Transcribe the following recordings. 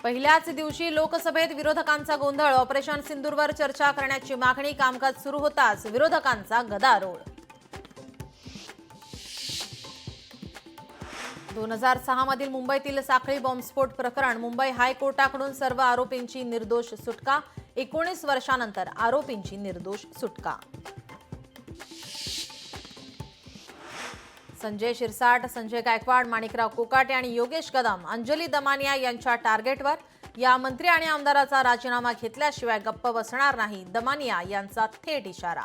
पहिल्याच दिवशी लोकसभेत विरोधकांचा गोंधळ. ऑपरेशन सिंदूरवर चर्चा करण्याची मागणी. कामकाज सुरू होताच विरोधकांचा गदारोळ. 2006 मधील मुंबईतील साखळी बॉम्बस्फोट प्रकरण. मुंबई हायकोर्टाकडून सर्व आरोपींची निर्दोष सुटका. 19 वर्षांनंतर आरोपींची निर्दोष सुटका. संजय शिरसाट, संजय गायकवाड, माणिकराव कोकाटे आणि योगेश कदम अंजली दमानिया यांच्या टार्गेटवर. या मंत्री आणि आमदाराचा राजीनामा घेतल्याशिवाय गप्प बसणार नाही, दमानिया यांचा थेट इशारा.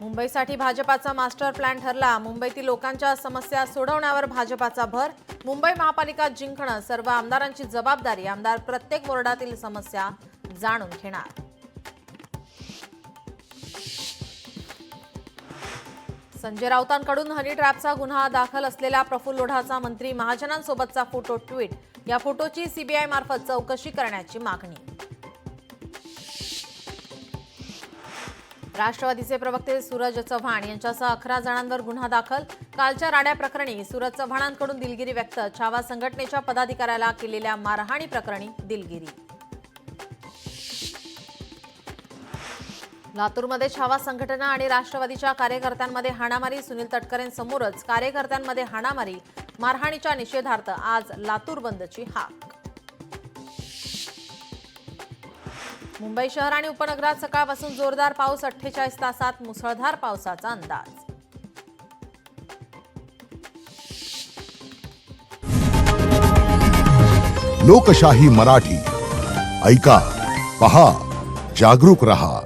मुंबईसाठी भाजपाचा मास्टर प्लॅन ठरला. मुंबईतील लोकांच्या समस्या सोडवण्यावर भाजपाचा भर. मुंबई महापालिका जिंकणं सर्व आमदारांची जबाबदारी. आमदार प्रत्येक वॉर्डातील समस्या जाणून घेणार. संजय राऊतांकडून हनी ट्रॅपचा गुन्हा दाखल असलेल्या प्रफुल्ल लोढाचा मंत्री महाजनांसोबतचा फोटो ट्विट. या फोटोची सीबीआय मार्फत चौकशी करण्याची मागणी. राष्ट्रवादीचे प्रवक्ते सूरज चव्हाण यांच्यासह 11 जणांवर गुन्हा दाखल. कालच्या राड्या प्रकरणी सूरज चव्हाणांकडून दिलगिरी व्यक्त. छावा संघटनेच्या पदाधिकाऱ्याला केलेल्या मारहाणी प्रकरणी दिलगिरी. लातूरमध्ये छावा संघटना आणि राष्ट्रवादीच्या कार्यकर्त्यांमध्ये हाणामारी. सुनील तटकरेंसमोरच कार्यकर्त्यांमध्ये हाणामारी. मारहाणीच्या निषेधार्थ आज लातूर बंदची हाक. मुंबई शहर आणि उपनगरात सकाळपासून जोरदार पाऊस. 48 तासात मुसळधार पावसाचा अंदाज. लोकशाही मराठी ऐका, पहा, जागरूक रहा.